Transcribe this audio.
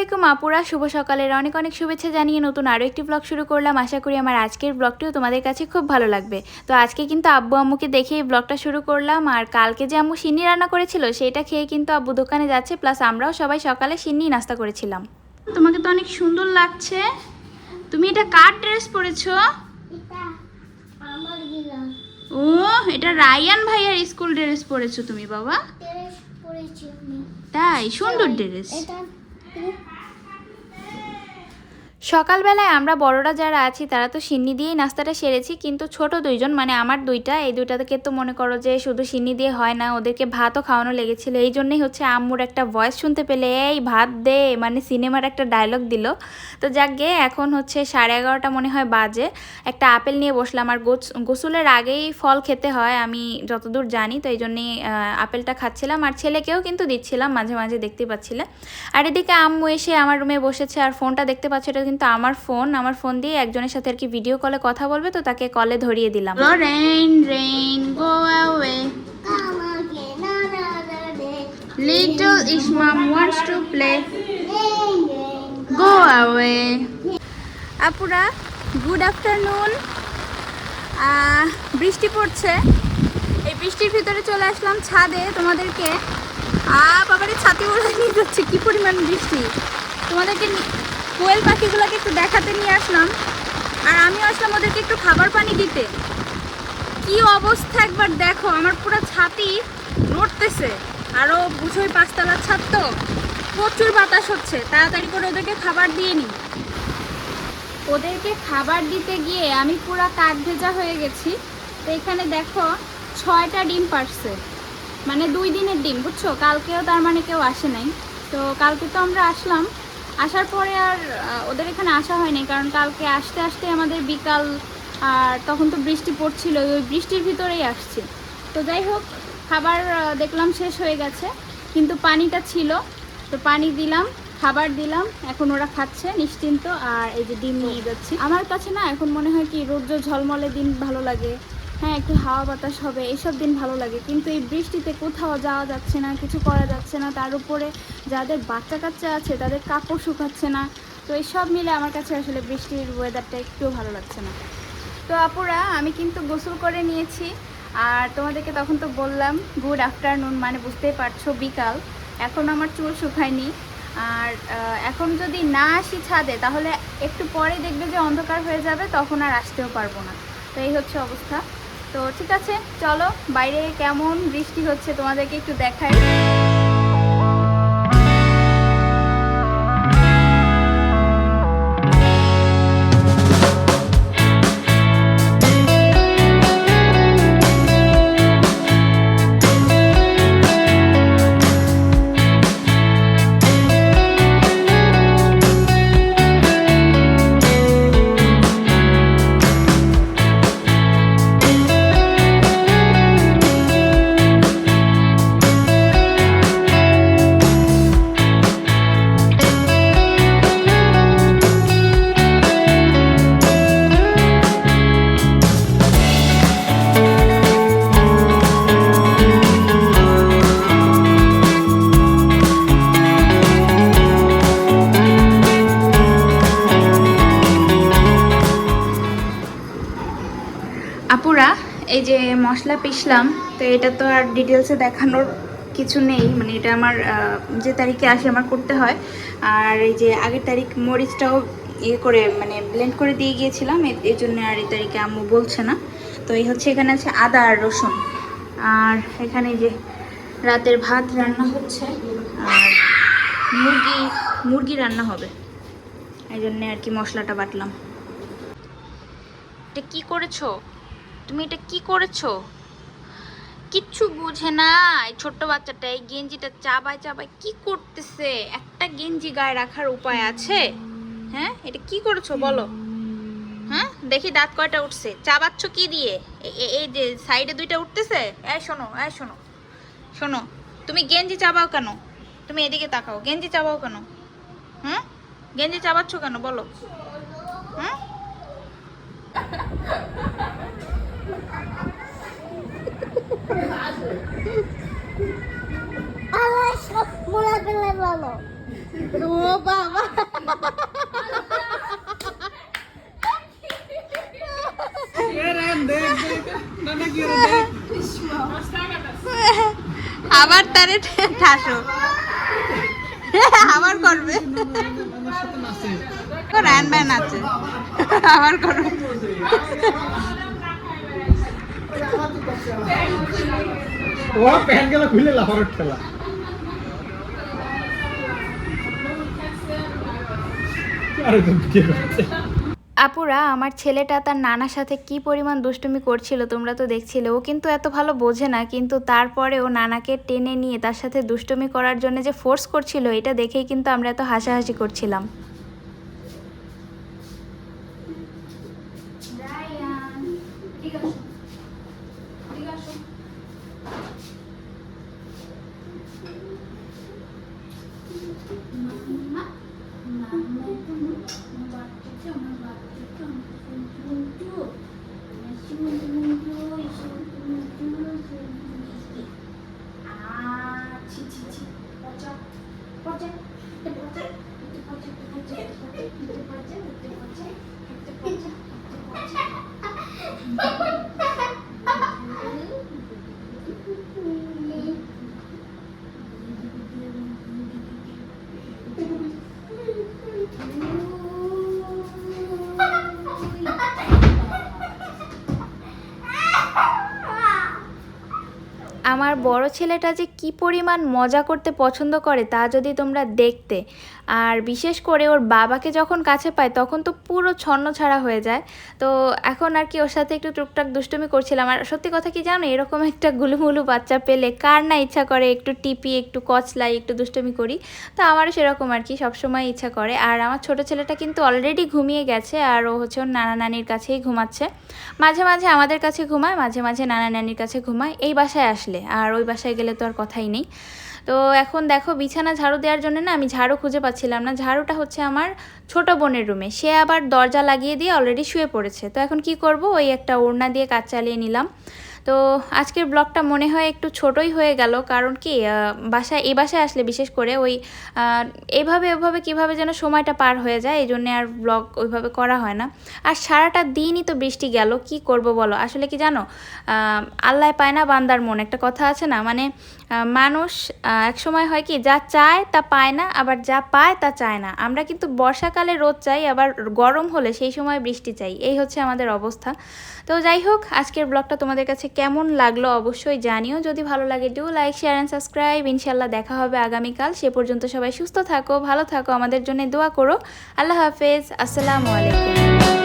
আলাইকুম আপুরা, শুভ সকালের অনেক অনেক শুভেচ্ছা জানিয়ে নতুন আরও একটি ব্লগ শুরু করলাম। আশা করি আমার আজকের ব্লগটিও তোমাদের কাছে খুব ভালো লাগবে। তো আজকে কিন্তু আব্বু আম্মুকে দেখে এই ব্লগটা শুরু করলাম। আর কালকে যে আম্মু সিন্নি রান্না করেছিল সেটা খেয়ে কিন্তু আব্বু দোকানে যাচ্ছে, প্লাস আমরাও সবাই সকালে সিন্নি নাস্তা করেছিলাম। তোমাকে তো অনেক সুন্দর লাগছে। তুমি এটা কার ড্রেস পরেছো? ও, এটা রায়ান ভাইয়ার স্কুল ড্রেস পরেছো তুমি বাবা? তাই সুন্দর ড্রেস। সকালবেলায় আমরা বড়রা যারা আছি তারা তো সিন্নি দিয়েই নাস্তাটা সেরেছি, কিন্তু ছোট দুইজন মানে আমার দুইটা, এই দুইটাকে তো মনে করো যে শুধু সিন্নি দিয়ে হয় না, ওদেরকে ভাতও খাওয়ানো লেগেছিল। এই জন্যই হচ্ছে আম্মুর একটা ভয়েস শুনতে পেলে এই ভাত দে মানে সিনেমার একটা ডায়লগ দিল। তো যাক গে, এখন হচ্ছে 11:30 মনে হয় বাজে। একটা আপেল নিয়ে বসলাম। আর গোসলের আগেই ফল খেতে হয় আমি যতদূর জানি, তো এই জন্যই আপেলটা খাচ্ছিলাম আর ছেলেকেও কিন্তু দিচ্ছিলাম মাঝে মাঝে, দেখতে পাচ্ছিলে। আর এদিকে আম্মু এসে আমার রুমে বসেছে আর ফোনটা দেখতে পাচ্ছ, এটা কিন্তু আমার ফোন দিয়ে একজনের সাথে আর কি ভিডিও কলে কথা বলবে, তো তাকে কলে ধরিয়ে দিলাম। Rain rain go away, little Ismam wants to play, go away. আপুরা গুড আফটারনুন। বৃষ্টি পড়ছে, এই বৃষ্টির ভিতরে চলে আসলাম ছাদে তোমাদেরকে। বাবারে ছাতি উড়াই নিয়ে যাচ্ছে, কি পরিমাণ বৃষ্টি। তোমাদেরকে কোয়েল পাখিগুলোকে একটু দেখাতে নিয়ে আসলাম, আর আমিও আসলাম ওদেরকে একটু খাবার পানি দিতে। কি অবস্থা একবার দেখো, আমার পুরো ছাতি নড়তেছে। আরও বুঝোই 5তলার ছাদ, তো প্রচুর বাতাস হচ্ছে। তাড়াতাড়ি করে ওদেরকে খাবার দিয়ে নিই। ওদেরকে খাবার দিতে গিয়ে আমি পুরো কাক ভেজা হয়ে গেছি। তো এখানে দেখো 6টা ডিম পারছে, মানে 2 দিনের ডিম, বুঝছো। কালকেও তার মানে কেউ আসে নাই। তো কালকে তো আমরা আসলাম, আসার পরে আর ওদের এখানে আসা হয়নি, কারণ কালকে আসতে আসতে আমাদের বিকাল, আর তখন তো বৃষ্টি পড়ছিল, ওই বৃষ্টির ভিতরেই আসছি। তো যাই হোক, খাবার দেখলাম শেষ হয়ে গেছে, কিন্তু পানিটা ছিল, তো পানি দিলাম, খাবার দিলাম, এখন ওরা খাচ্ছে নিশ্চিন্ত। আর এই যে ডিম নিয়ে যাচ্ছি। আমার কাছে না এখন মনে হয় কি রৌদ্র ঝলমলে দিন ভালো লাগে, হ্যাঁ একটু হাওয়া বাতাস হবে, এইসব দিন ভালো লাগে। কিন্তু এই বৃষ্টিতে কোথাও যাওয়া যাচ্ছে না, কিছু করা যাচ্ছে না। তার উপরে যাদের বাচ্চা কাচ্চা আছে তাদের কাপড় শুকাচ্ছে না। তো এই সব মিলে আমার কাছে আসলে বৃষ্টির ওয়েদারটা একটুও ভালো লাগছে না। তো আপুরা আমি কিন্তু গোসল করে নিয়েছি, আর তোমাদেরকে তখন তো বললাম গুড আফটারনুন, মানে বুঝতেই পারছো বিকাল। এখন আমার চুল শুকায়নি। আর এখন যদি না আসি ছাদে তাহলে একটু পরে দেখবে যে অন্ধকার হয়ে যাবে, তখন আর আসতেও পারবো না। তো এই হচ্ছে অবস্থা। তো ঠিক আছে, চলো বাইরে কেমন বৃষ্টি হচ্ছে তোমাদেরকে একটু দেখাই। আপুরা এই যে মশলা পিষলাম, তো এটা তো আর ডিটেলসে দেখানোর কিছু নেই, মানে এটা আমার যে তারিখে আসে আমার করতে হয়। আর এই যে আগের তারিখ মরিচটাও ইয়ে করে মানে ব্লেন্ড করে দিয়ে গিয়েছিলাম, এই জন্য আর এই তারিখে আম্মু বলছে না। তো এই হচ্ছে এখানে আছে আদা আর রসুন, আর এখানে যে রাতের ভাত রান্না হচ্ছে, আর মুরগি রান্না হবে, এই জন্যে আর কি মশলাটা বাটলাম। এটা কি করেছো তুমি? এটা কি করেছো? কিচ্ছু বুঝে না এই ছোট্ট বাচ্চাটা। এই গেঞ্জিটা চাবায় চাবায় কি করতেছে? একটা গেঞ্জি গায়ে রাখার উপায় আছে? হ্যাঁ, এটা কি করেছো বলো? হ্যাঁ, দেখি দাঁত কয়টা উঠছে। চাবাচ্ছ কি দিয়ে? এই যে সাইডে 2টা উঠতেছে। এই শোনো, এই শোনো, শোনো, তুমি গেঞ্জি চাবাও কেন? তুমি এদিকে তাকাও, গেঞ্জি চাবাও কেন? হুম, গেঞ্জি চাবাচ্ছ কেন বলো? হুম, ও বাবা, আবার তারে ঠাসো, আবার করবে, রান ব্যান আছে, আবার করবে। ও প্যান্ট গেল খুলে লাফারত খেলা। আরে তুমি কি করতে? আপুরা, আমার ছেলেটা তার নানার সাথে কি পরিমাণ দুষ্টুমি করছিল তোমরা তো দেখছিলে। ও কিন্তু এত ভালো বোঝে না, কিন্তু তারপরেও নানাকে টেনে নিয়ে তার সাথে দুষ্টুমি করার জন্য যে ফোর্স করছিল, এটা দেখেই কিন্তু আমরা এত হাসাহাসি করছিলাম। আমার বড় ছেলেটা যে কি পরিমাণ মজা করতে পছন্দ করে তা যদি তোমরা দেখতে, আর বিশেষ করে ওর বাবাকে যখন কাছে পায় তখন তো পুরো ছন্নছাড়া হয়ে যায়। তো এখন আর কি ওর সাথে একটু টুকটাক দুষ্টুমি করছিলাম। আর সত্যি কথা কি জানো, এরকম একটা গুলুমুলু বাচ্চা পেলে কার না ইচ্ছা করে একটু টিপি, একটু কচলাই, একটু দুষ্টুমি করি। তো আমারও সেরকম আর কি সবসময় ইচ্ছা করে। আর আমার ছোট ছেলেটা কিন্তু অলরেডি ঘুমিয়ে গেছে, আর ও হচ্ছে ওর নানা নানির কাছেই ঘুমাচ্ছে। মাঝে মাঝে আমাদের কাছে ঘুমায়, মাঝে মাঝে নানা নানির কাছে ঘুমায় এই বাসায় আসলে, আর ওই বাসায় গেলে তো আর কথাই নেই। তো এখন দেখো বিছানা ঝাড়ু দেওয়ার জন্য না আমি ঝাড়ু খুঁজে পাচ্ছিলাম না। ঝাড়ুটা হচ্ছে আমার ছোট বোনের রুমে, সে আবার দরজা লাগিয়ে দিয়ে অলরেডি শুয়ে পড়েছে। তো এখন কি করব, ওই একটা ওড়না দিয়ে কাজ চালিয়ে নিলাম। তো আজকের ব্লগটা মনে হয় একটু ছোটই হয়ে গেল, কারণ কি এই বাসায় আসলে বিশেষ করে ওই এভাবে ওভাবে কীভাবে যেন সময়টা পার হয়ে যায়, এই জন্যে আর ব্লগ ওইভাবে করা হয় না। আর সারাটা দিনই তো বৃষ্টি গেল, কি করব বলো। আসলে কি জানো, আল্লাহ পায় না বান্দার মন, একটা কথা আছে না, মানে মানুষ এক সময় হয় কি যা চায় তা পায় না, আবার যা পায় তা চায় না। আমরা কিন্তু বর্ষাকালে রোদ চাই, আবার গরম হলে সেই সময় বৃষ্টি চাই, এই হচ্ছে আমাদের অবস্থা। তো যাই হোক, আজকের ব্লগটা তোমাদের কাছে কেমন লাগলো অবশ্যই জানিও। যদি ভালো লাগে do like, share and subscribe. ইনশাল্লাহ দেখা হবে আগামীকাল। সে পর্যন্ত সবাই সুস্থ থাকো, ভালো থাকো, আমাদের জন্য দোয়া করো। আল্লাহ হাফেজ, আসসালামু আলাইকুম।